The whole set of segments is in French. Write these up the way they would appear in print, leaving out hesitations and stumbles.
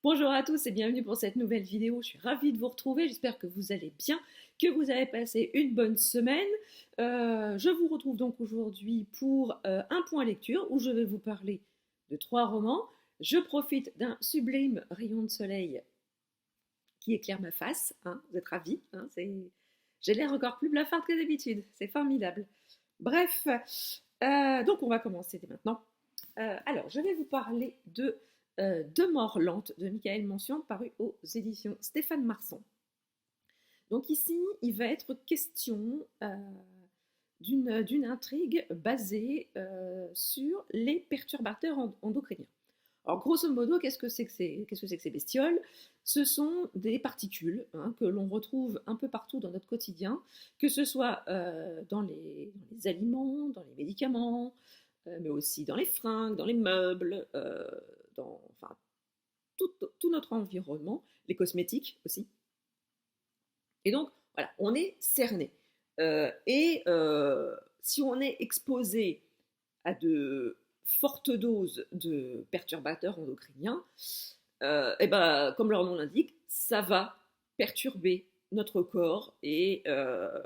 Bonjour à tous et bienvenue pour cette nouvelle vidéo. Je suis ravie de vous retrouver. J'espère que vous allez bien, que vous avez passé une bonne semaine. Je vous retrouve donc aujourd'hui pour un point lecture où je vais vous parler de 3 romans. Je profite d'un sublime rayon de soleil qui éclaire ma face. Vous êtes ravis, j'ai l'air encore plus blafarde que d'habitude. C'est formidable. Bref, donc on va commencer dès maintenant. Alors, je vais vous parler de Deux morts lentes de Michael Mention, paru aux éditions Stéphane Marsan. Donc ici, il va être question d'une intrigue basée sur les perturbateurs endocriniens. Alors grosso modo, qu'est-ce que c'est que ces bestioles? Ce sont des particules que l'on retrouve un peu partout dans notre quotidien, que ce soit dans les aliments, dans les médicaments, mais aussi dans les fringues, dans les meubles, enfin, tout notre environnement, les cosmétiques aussi. Et donc, voilà, on est cerné. Si on est exposé à de fortes doses de perturbateurs endocriniens, et ben, comme leur nom l'indique, ça va perturber notre corps et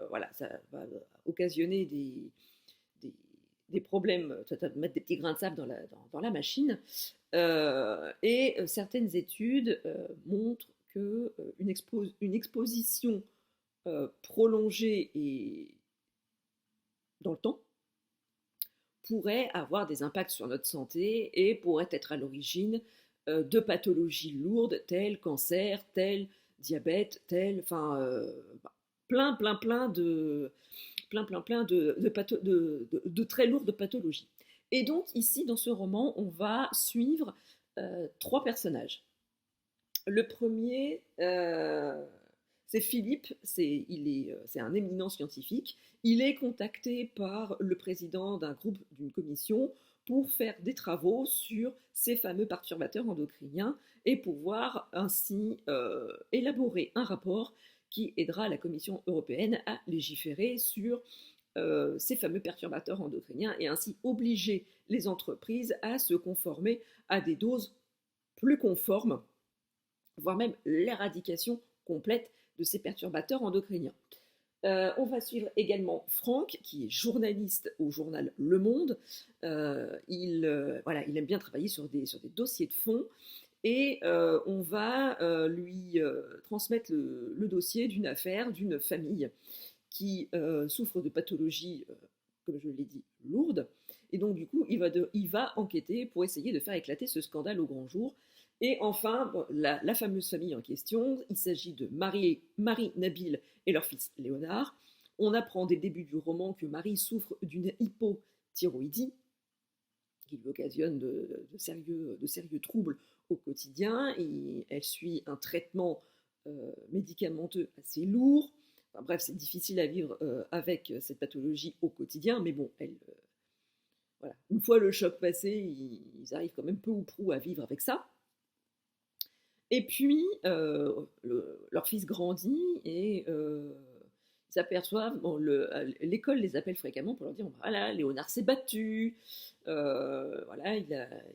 voilà, ça va occasionner des problèmes, ça va mettre des petits grains de sable dans la machine. Et certaines études montrent que une exposition prolongée et dans le temps pourrait avoir des impacts sur notre santé et pourrait être à l'origine de pathologies lourdes telles cancer, telles diabète, telles, enfin, plein de très lourdes pathologies. Et donc ici, dans ce roman, on va suivre 3 personnages. Le premier, c'est Philippe, c'est un éminent scientifique. Il est contacté par le président d'un groupe, d'une commission, pour faire des travaux sur ces fameux perturbateurs endocriniens et pouvoir ainsi élaborer un rapport qui aidera la Commission européenne à légiférer sur ces fameux perturbateurs endocriniens et ainsi obliger les entreprises à se conformer à des doses plus conformes, voire même l'éradication complète de ces perturbateurs endocriniens. On va suivre également Franck, qui est journaliste au journal Le Monde. Il aime bien travailler sur des dossiers de fond. Et on va lui transmettre le dossier d'une affaire, d'une famille qui souffre de pathologies, comme je l'ai dit, lourdes. Et donc, du coup, il va enquêter pour essayer de faire éclater ce scandale au grand jour. Et enfin, la fameuse famille en question, il s'agit de Marie, Nabil et leur fils Léonard. On apprend dès le début du roman que Marie souffre d'une hypothyroïdie qui lui occasionne de sérieux troubles au quotidien. Et elle suit un traitement médicamenteux assez lourd. Enfin, bref, c'est difficile à vivre avec cette pathologie au quotidien, mais bon, voilà. Une fois le choc passé, ils arrivent quand même peu ou prou à vivre avec ça. Et puis, leur fils grandit et ils s'aperçoivent, l'école les appelle fréquemment pour leur dire voilà, Léonard s'est battu, voilà, il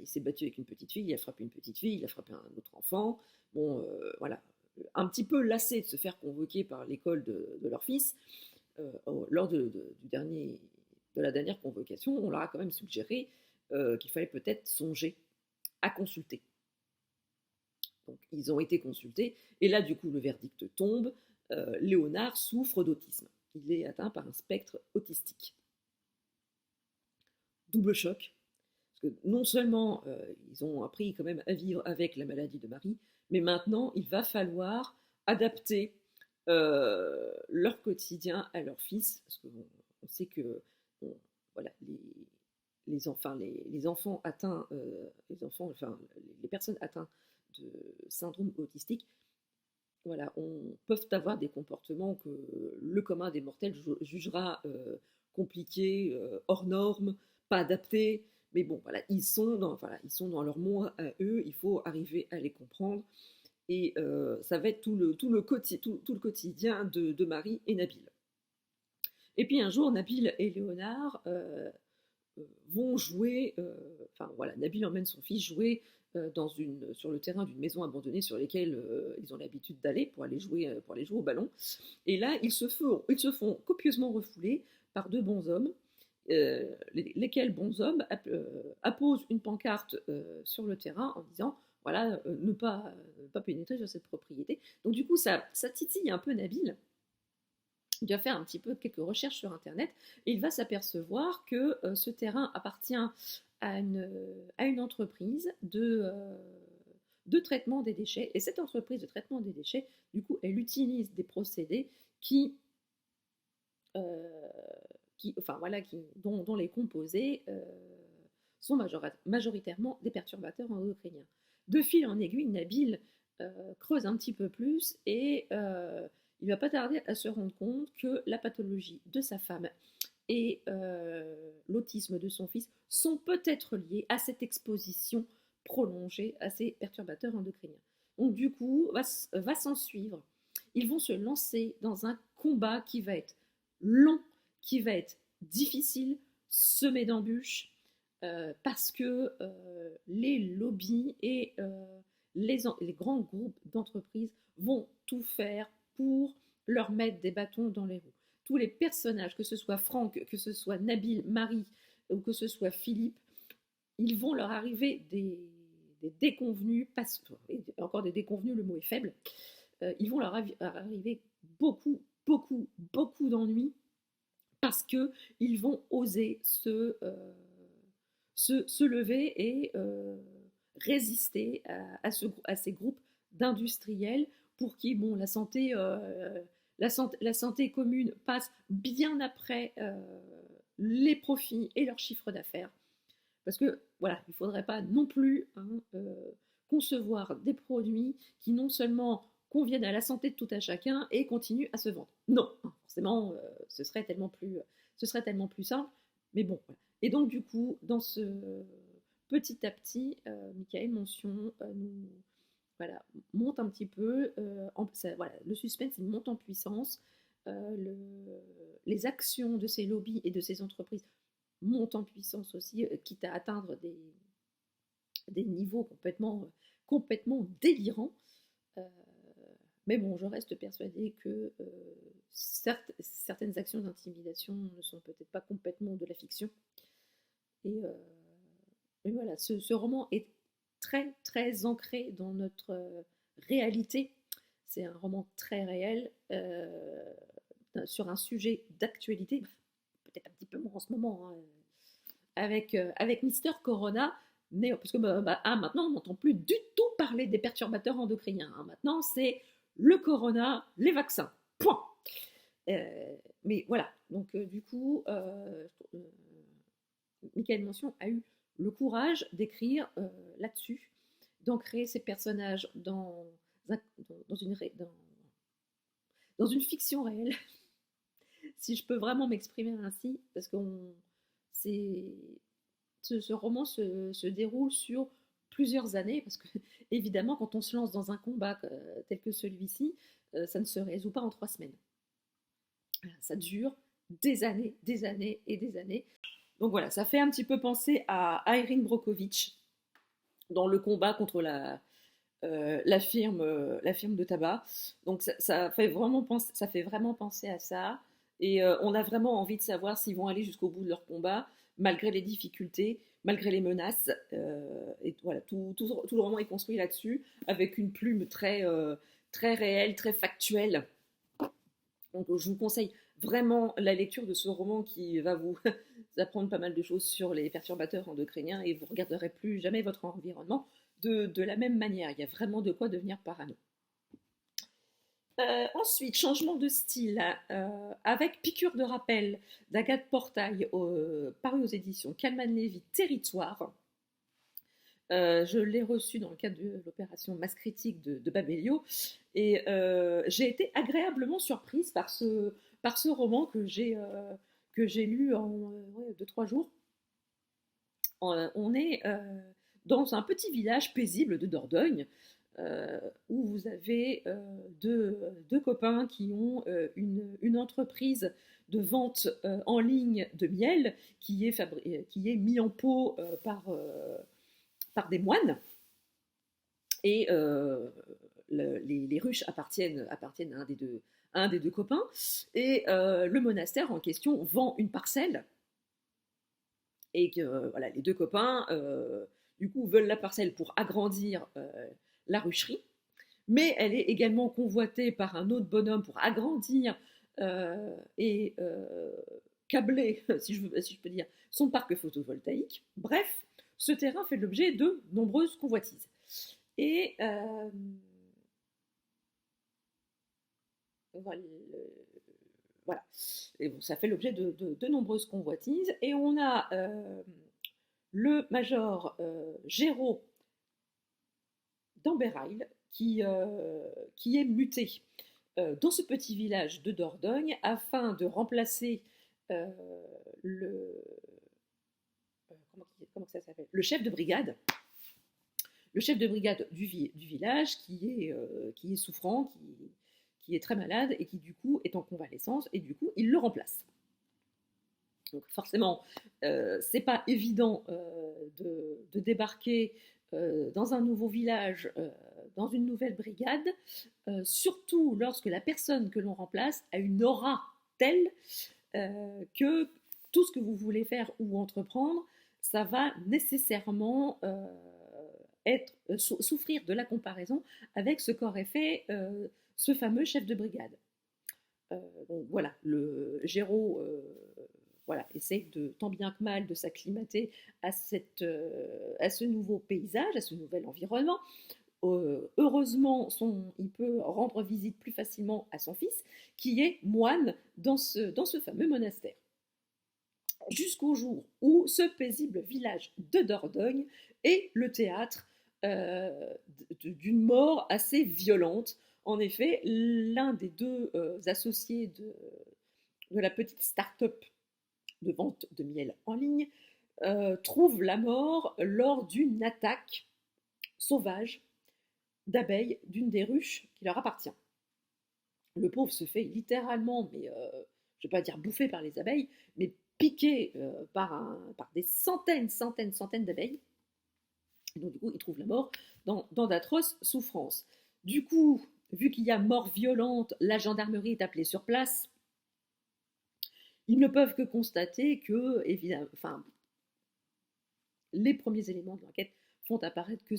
s'est battu avec une petite fille, il a frappé une petite fille, il a frappé un autre enfant. Bon, voilà, un petit peu lassés de se faire convoquer par l'école de leur fils, lors de la dernière convocation, on leur a quand même suggéré qu'il fallait peut-être songer à consulter. Donc, ils ont été consultés, et là, du coup, le verdict tombe. Léonard souffre d'autisme. Il est atteint par un spectre autistique. Double choc, parce que non seulement ils ont appris quand même à vivre avec la maladie de Marie, mais maintenant, il va falloir adapter leur quotidien à leur fils, parce qu'on sait que voilà, les enfants atteints, les personnes atteintes de syndrome autistique, voilà, peuvent avoir des comportements que le commun des mortels jugera compliqués, hors normes, pas adaptés. Mais bon, voilà, ils sont dans leur monde à eux, il faut arriver à les comprendre. Et ça va être tout le quotidien de Marie et Nabil. Et puis un jour, Nabil et Léonard vont jouer, enfin voilà, Nabil emmène son fils jouer sur le terrain d'une maison abandonnée sur lesquelles ils ont l'habitude d'aller pour aller jouer au ballon. Et là, ils se font copieusement refouler par deux bons hommes, lesquels bons hommes apposent une pancarte sur le terrain en disant voilà, ne pas pénétrer sur cette propriété. Donc du coup, ça titille un peu Nabil. Il va faire un petit peu quelques recherches sur Internet et il va s'apercevoir que ce terrain appartient à une entreprise de traitement des déchets. Et cette entreprise de traitement des déchets, du coup, elle utilise des procédés dont les composés sont majoritairement des perturbateurs endocriniens. De fil en aiguille, Nabil creuse un petit peu plus et il ne va pas tarder à se rendre compte que la pathologie de sa femme et l'autisme de son fils sont peut-être liés à cette exposition prolongée à ces perturbateurs endocriniens. Donc du coup, va s'en suivre. Ils vont se lancer dans un combat qui va être long, qui va être difficile, semé d'embûches, parce que les lobbies et les grands groupes d'entreprises vont tout faire pour leur mettre des bâtons dans les roues. Tous les personnages, que ce soit Franck, que ce soit Nabil, Marie, ou que ce soit Philippe, ils vont leur arriver des déconvenus, encore des déconvenus, le mot est faible, ils vont leur arriver beaucoup d'ennuis parce qu'ils vont oser se lever et résister à ces groupes d'industriels pour qui la santé commune passe bien après les profits et leur chiffre d'affaires. Parce que voilà, il ne faudrait pas non plus concevoir des produits qui non seulement conviennent à la santé de tout à chacun et continuent à se vendre. Non, forcément, ce serait tellement plus simple. Mais bon, voilà. Et donc du coup, dans ce petit à petit, Michael Mention monte un petit peu, le suspense il monte en puissance, les actions de ces lobbies et de ces entreprises montent en puissance aussi, quitte à atteindre des niveaux complètement délirants. Mais bon, je reste persuadée que certaines actions d'intimidation ne sont peut-être pas complètement de la fiction. Et voilà, ce roman est très très ancré dans notre réalité. C'est un roman très réel sur un sujet d'actualité, peut-être un petit peu moins en ce moment, hein, avec Mister Corona, parce que maintenant on n'entend plus du tout parler des perturbateurs endocriniens. Hein. Maintenant c'est le corona, les vaccins. Point. Mais voilà, donc du coup, Michael Mention a eu le courage d'écrire là-dessus, d'ancrer ces personnages dans une fiction réelle, si je peux vraiment m'exprimer ainsi, parce que ce roman se déroule sur plusieurs années, parce que évidemment, quand on se lance dans un combat tel que celui-ci, ça ne se résout pas en 3 semaines. Ça dure des années et des années. Donc voilà, ça fait un petit peu penser à Erin Brockovich dans le combat contre la firme de tabac. Donc ça fait vraiment penser à ça. Et on a vraiment envie de savoir s'ils vont aller jusqu'au bout de leur combat, malgré les difficultés, malgré les menaces. Et voilà, tout le roman est construit là-dessus, avec une plume très réelle, très factuelle. Donc je vous conseille vraiment la lecture de ce roman qui va vous apprendre pas mal de choses sur les perturbateurs endocriniens et vous ne regarderez plus jamais votre environnement de la même manière. Il y a vraiment de quoi devenir parano. Ensuite, changement de style, avec Piqûre de rappel d'Agathe Portail, paru aux éditions Calman Lévy, Territoire. Je l'ai reçu dans le cadre de l'opération Masse Critique de Babelio et j'ai été agréablement surprise par ce roman que j'ai lu en 2-3 jours. On est dans un petit village paisible de Dordogne où vous avez deux copains qui ont une entreprise vente en ligne de miel qui est mis en pot par des moines. Et les ruches appartiennent à un des deux copains. Et le monastère en question vend une parcelle. Et que voilà, les deux copains, du coup, veulent la parcelle pour agrandir la rucherie. Mais elle est également convoitée par un autre bonhomme pour agrandir et câbler, si je peux dire, son parc photovoltaïque. Bref, ce terrain fait l'objet de nombreuses convoitises. Et voilà. Et bon, ça fait l'objet de nombreuses convoitises. Et on a le major Géraud d'Amberail qui est muté dans ce petit village de Dordogne afin de remplacer le comment ça s'appelle, le chef de brigade. Le chef de brigade du village qui est souffrant, qui est très malade et qui du coup est en convalescence et du coup il le remplace. Donc forcément, c'est pas évident de débarquer dans un nouveau village, dans une nouvelle brigade, surtout lorsque la personne que l'on remplace a une aura telle que tout ce que vous voulez faire ou entreprendre, ça va nécessairement souffrir de la comparaison avec ce qu'aurait fait ce fameux chef de brigade. Donc voilà, le Géraud voilà, essaie tant bien que mal de s'acclimater à ce nouveau paysage, à ce nouvel environnement. Heureusement, il peut rendre visite plus facilement à son fils, qui est moine dans ce fameux monastère. Jusqu'au jour où ce paisible village de Dordogne est le théâtre d'une mort assez violente. En effet, l'un des deux associés de la petite start-up de vente de miel en ligne trouve la mort lors d'une attaque sauvage d'abeilles d'une des ruches qui leur appartient. Le pauvre se fait littéralement, mais je ne vais pas dire bouffé par les abeilles, mais piqué par des centaines d'abeilles. Donc du coup, il trouve la mort dans d'atroces souffrances. Du coup, vu qu'il y a mort violente, la gendarmerie est appelée sur place. Ils ne peuvent que constater que, évidemment, les premiers éléments de l'enquête font apparaître que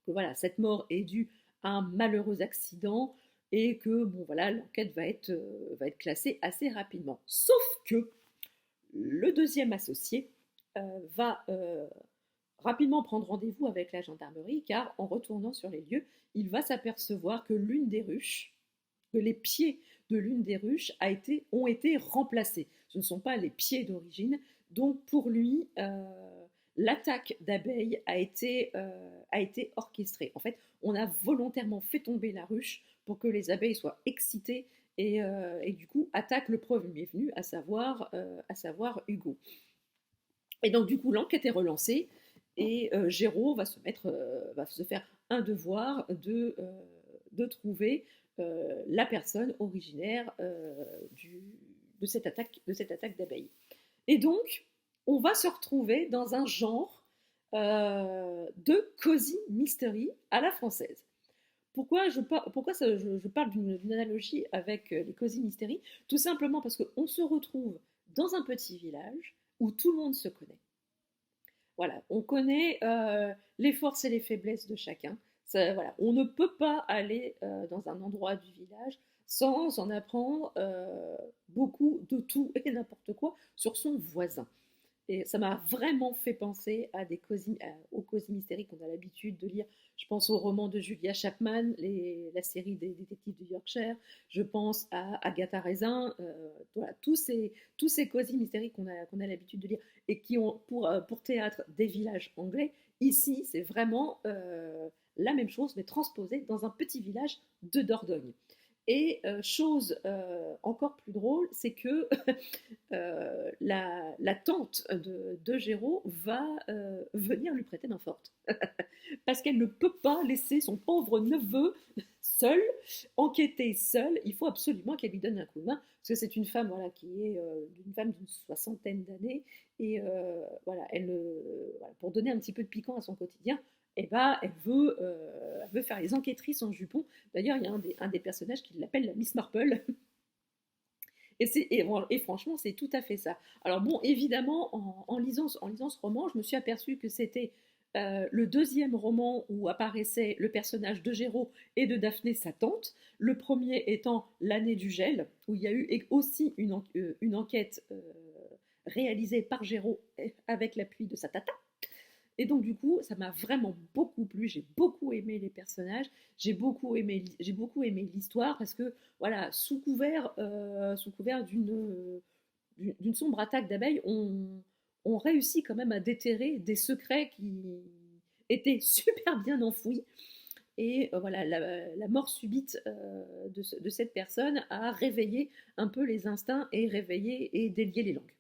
voilà, cette mort est due à un malheureux accident et que bon voilà, l'enquête va être classée assez rapidement. Sauf que le deuxième associé va rapidement prendre rendez-vous avec la gendarmerie, car en retournant sur les lieux, il va s'apercevoir que les pieds de l'une des ruches ont été remplacés. Ce ne sont pas les pieds d'origine, donc pour lui, l'attaque d'abeilles a été orchestrée. En fait, on a volontairement fait tomber la ruche pour que les abeilles soient excitées et du coup attaquent le premier venu, à savoir Hugo. Et donc du coup, l'enquête est relancée et Géraud va se faire un devoir de trouver la personne originaire de cette attaque d'abeilles. Et donc, on va se retrouver dans un genre de cozy mystery à la française. Pourquoi je parle d'une analogie avec les cozy mystery? Tout simplement parce qu'on se retrouve dans un petit village où tout le monde se connaît. Voilà, on connaît les forces et les faiblesses de chacun. Voilà, on ne peut pas aller dans un endroit du village sans en apprendre beaucoup de tout et n'importe quoi sur son voisin. Et ça m'a vraiment fait penser aux cosy mystery qu'on a l'habitude de lire. Je pense au roman de Julia Chapman, la série des détectives de Yorkshire. Je pense à Agatha Raisin. Voilà, tous ces cosy mystery qu'on a l'habitude de lire et qui ont pour théâtre des villages anglais. Ici, c'est vraiment la même chose, mais transposée dans un petit village de Dordogne. Et chose encore plus drôle, c'est que la tante de Géraud va venir lui prêter main forte. Parce qu'elle ne peut pas laisser son pauvre neveu seule, enquêter seule. Il faut absolument qu'elle lui donne un coup de main, parce que c'est une femme voilà, qui est une femme d'une soixantaine d'années, et voilà, voilà, pour donner un petit peu de piquant à son quotidien, eh ben, elle veut faire les enquêtrices en jupon. D'ailleurs, il y a un des personnages qui l'appelle la Miss Marple. Et franchement, c'est tout à fait ça. Alors bon, évidemment, en lisant ce roman, je me suis aperçue que c'était le deuxième roman où apparaissait le personnage de Géraud et de Daphné, sa tante. Le premier étant L'année du gel, où il y a eu aussi une enquête réalisée par Géraud avec l'appui de sa tata. Et donc du coup, ça m'a vraiment beaucoup plu. J'ai beaucoup aimé les personnages, j'ai beaucoup aimé l'histoire, parce que voilà, sous couvert d'une sombre attaque d'abeilles, on réussit quand même à déterrer des secrets qui étaient super bien enfouis. Et voilà, la mort subite de cette personne a réveillé un peu les instincts et réveillé et délié les langues.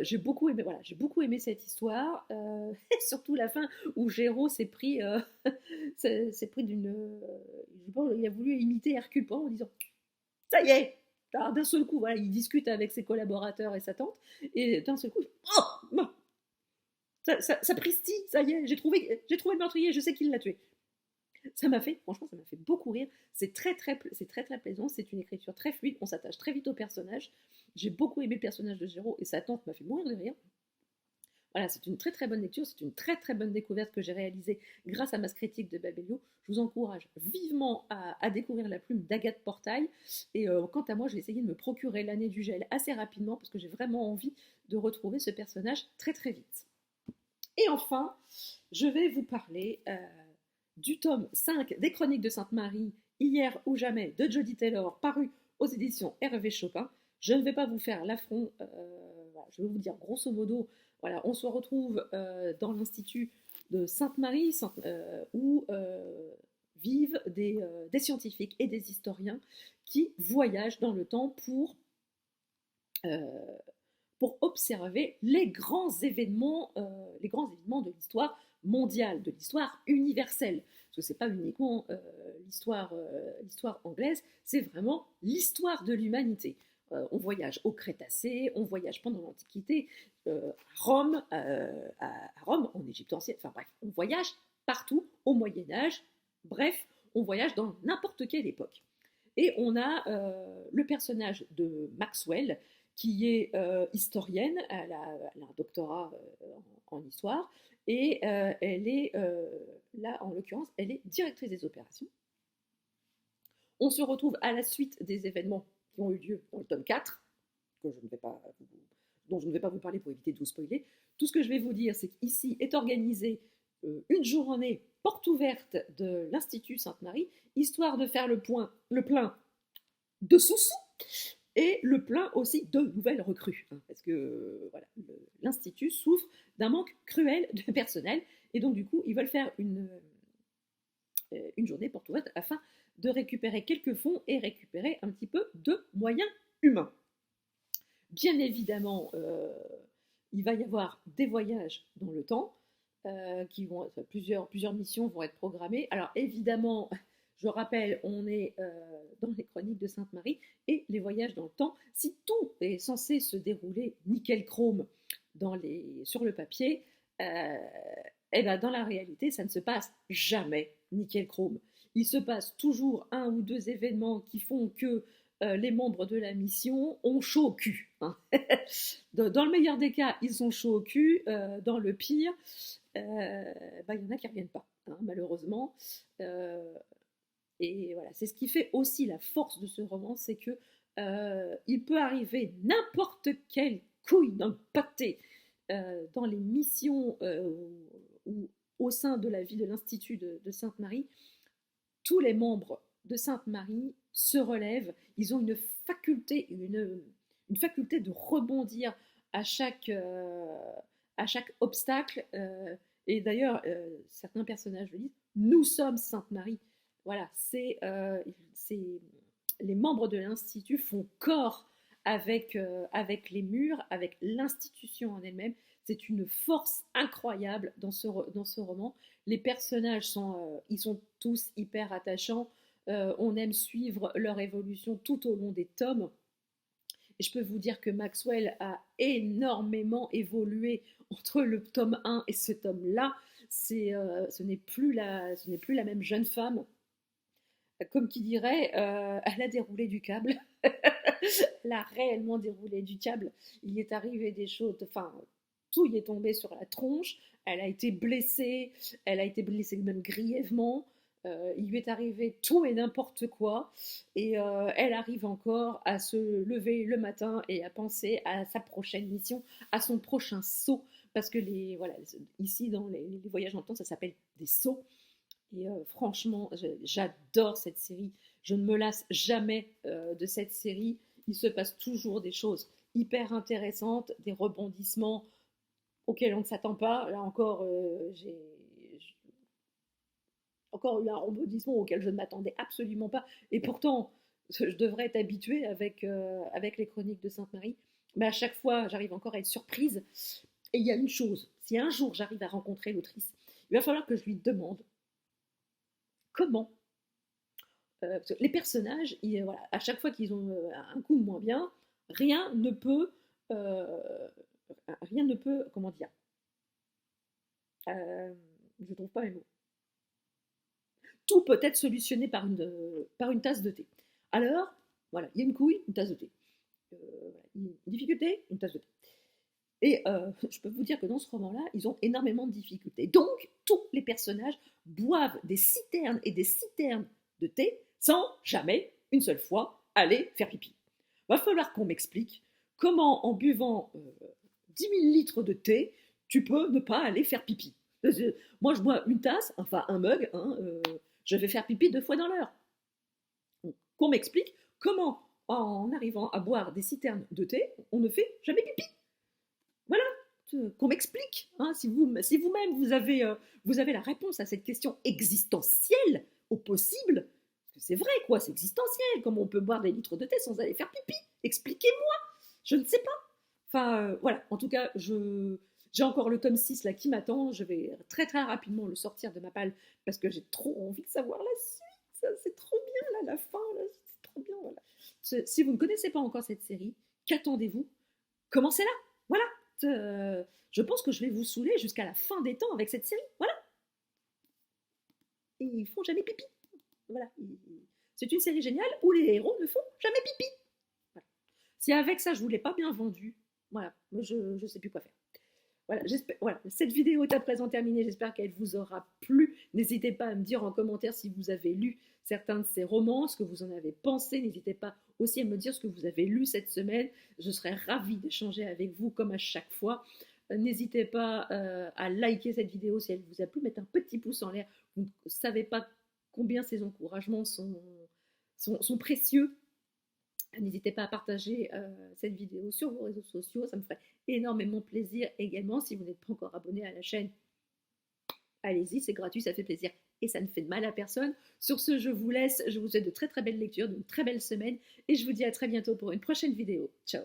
J'ai beaucoup aimé, voilà, j'ai beaucoup aimé cette histoire, et surtout la fin où Géraud s'est pris, s'est pris d'une, je pense, il a voulu imiter Hercule Poirot en disant, ça y est, alors, d'un seul coup, voilà, il discute avec ses collaborateurs et sa tante, et d'un seul coup, oh, ça pristille, ça y est, j'ai trouvé le meurtrier, je sais qui l'a tué. Franchement, ça m'a fait beaucoup rire. C'est très plaisant. C'est une écriture très fluide. On s'attache très vite au personnage. J'ai beaucoup aimé le personnage de Géraud, et sa tante m'a fait mourir de rire. Voilà, c'est une très bonne lecture, c'est une très bonne découverte que j'ai réalisée grâce à ma critique de Babelio. Je vous encourage vivement à découvrir la plume d'Agathe Portail. Et quant à moi, je vais essayer de me procurer L'année du gel assez rapidement, parce que j'ai vraiment envie de retrouver ce personnage très vite. Et enfin, je vais vous parler du tome 5 des Chroniques de Sainte-Marie, Hier ou jamais, de Jody Taylor, paru aux éditions Hervé Chopin. Je ne vais pas vous faire l'affront, voilà, je vais vous dire grosso modo, voilà, on se retrouve dans l'Institut de Sainte-Marie, où vivent des scientifiques et des historiens qui voyagent dans le temps pour observer les grands événements de l'histoire mondiale, de l'histoire universelle. Parce que ce n'est pas uniquement l'histoire anglaise, c'est vraiment l'histoire de l'humanité. On voyage au Crétacé, on voyage pendant l'Antiquité, à Rome, en Égypte ancienne, enfin bref, on voyage partout au Moyen-Âge, bref, on voyage dans n'importe quelle époque. Et on a le personnage de Maxwell, qui est historienne, elle a un doctorat en histoire, et elle est, là en l'occurrence, elle est directrice des opérations. On se retrouve à la suite des événements qui ont eu lieu dans le tome 4, dont je ne vais pas vous parler pour éviter de vous spoiler. Tout ce que je vais vous dire, c'est qu'ici est organisée une journée porte ouverte de l'Institut Sainte-Marie, histoire de faire le plein de sous-sous, et le plein aussi de nouvelles recrues, hein, parce que voilà, l'Institut souffre d'un manque cruel de personnel, et donc du coup ils veulent faire une journée porte ouverte afin de récupérer quelques fonds et récupérer un petit peu de moyens humains. Bien évidemment, il va y avoir des voyages dans le temps, plusieurs missions vont être programmées. Alors évidemment, je rappelle, on est dans les Chroniques de Sainte-Marie, et les voyages dans le temps, si tout est censé se dérouler nickel chrome sur le papier, et ben dans la réalité, ça ne se passe jamais nickel chrome. Il se passe toujours un ou deux événements qui font que les membres de la mission ont chaud au cul. Hein. Dans le meilleur des cas, ils sont chauds au cul. Dans le pire, il y en a qui ne reviennent pas, hein, malheureusement. Et voilà, c'est ce qui fait aussi la force de ce roman, c'est que il peut arriver n'importe quelle couille dans le pâté dans les missions ou au sein de la vie de l'Institut de Sainte-Marie. Tous les membres de Sainte-Marie se relèvent, ils ont une faculté de rebondir à chaque obstacle. Et d'ailleurs, certains personnages le disent, nous sommes Sainte-Marie. Voilà, les membres de l'Institut font corps avec les murs, avec l'institution en elle-même. C'est une force incroyable dans ce roman. Les personnages ils sont tous hyper attachants. On aime suivre leur évolution tout au long des tomes. Et je peux vous dire que Maxwell a énormément évolué entre le tome 1 et ce tome-là. Ce n'est plus la même jeune femme. Comme qui dirait, elle a déroulé du câble. Elle a réellement déroulé du câble. Il y est arrivé des choses, enfin, tout y est tombé sur la tronche. Elle a été blessée même grièvement. Il lui est arrivé tout et n'importe quoi. Et elle arrive encore à se lever le matin et à penser à sa prochaine mission, à son prochain saut. Parce que voilà, ici, dans les voyages dans le temps, ça s'appelle des sauts. Et franchement, j'adore cette série. Je ne me lasse jamais de cette série. Il se passe toujours des choses hyper intéressantes, des rebondissements auxquels on ne s'attend pas. Là encore, j'ai encore eu un rebondissement auquel je ne m'attendais absolument pas. Et pourtant, je devrais être habituée avec les chroniques de Sainte-Marie. Mais à chaque fois, j'arrive encore à être surprise. Et il y a une chose, si un jour j'arrive à rencontrer l'autrice, il va falloir que je lui demande comment les personnages, voilà, à chaque fois qu'ils ont un coup de moins bien, rien ne peut, comment dire, je trouve pas mes mots. Tout peut être solutionné par une tasse de thé. Alors, voilà, il y a une couille, une tasse de thé. Une difficulté, une tasse de thé. Et je peux vous dire que dans ce roman-là, ils ont énormément de difficultés. Donc, tous les personnages boivent des citernes et des citernes de thé sans jamais, une seule fois, aller faire pipi. Va falloir qu'on m'explique comment, en buvant 10 000 litres de thé, tu peux ne pas aller faire pipi. Moi, je bois une tasse, enfin un mug, hein, je vais faire pipi 2 fois dans l'heure. Qu'on m'explique comment, en arrivant à boire des citernes de thé, on ne fait jamais pipi. Voilà, qu'on m'explique. Hein, si vous-même vous avez la réponse à cette question existentielle au possible, parce que c'est vrai quoi, c'est existentiel, comment on peut boire des litres de thé sans aller faire pipi? Expliquez-moi, je ne sais pas. Enfin voilà, en tout cas, j'ai encore le tome 6 là qui m'attend, je vais très très rapidement le sortir de ma palle parce que j'ai trop envie de savoir la suite, c'est trop bien là, la fin, là, c'est trop bien. Voilà. Si vous ne connaissez pas encore cette série, qu'attendez-vous? Commencez là, voilà. Je pense que je vais vous saouler jusqu'à la fin des temps avec cette série. Voilà. Et ils font jamais pipi. Voilà. C'est une série géniale où les héros ne font jamais pipi. Voilà. Si avec ça je vous l'ai pas bien vendu, voilà, je ne sais plus quoi faire. Voilà, cette vidéo est à présent terminée. J'espère qu'elle vous aura plu. N'hésitez pas à me dire en commentaire si vous avez lu certains de ces romans, ce que vous en avez pensé. N'hésitez pas aussi à me dire ce que vous avez lu cette semaine. Je serais ravie d'échanger avec vous comme à chaque fois. N'hésitez pas à liker cette vidéo si elle vous a plu, mettre un petit pouce en l'air. Vous ne savez pas combien ces encouragements sont précieux. N'hésitez pas à partager cette vidéo sur vos réseaux sociaux, ça me ferait énormément plaisir également. Si vous n'êtes pas encore abonné à la chaîne, allez-y, c'est gratuit, ça fait plaisir et ça ne fait de mal à personne. Sur ce, je vous laisse, je vous souhaite de très très belles lectures, de très belles semaines et je vous dis à très bientôt pour une prochaine vidéo. Ciao!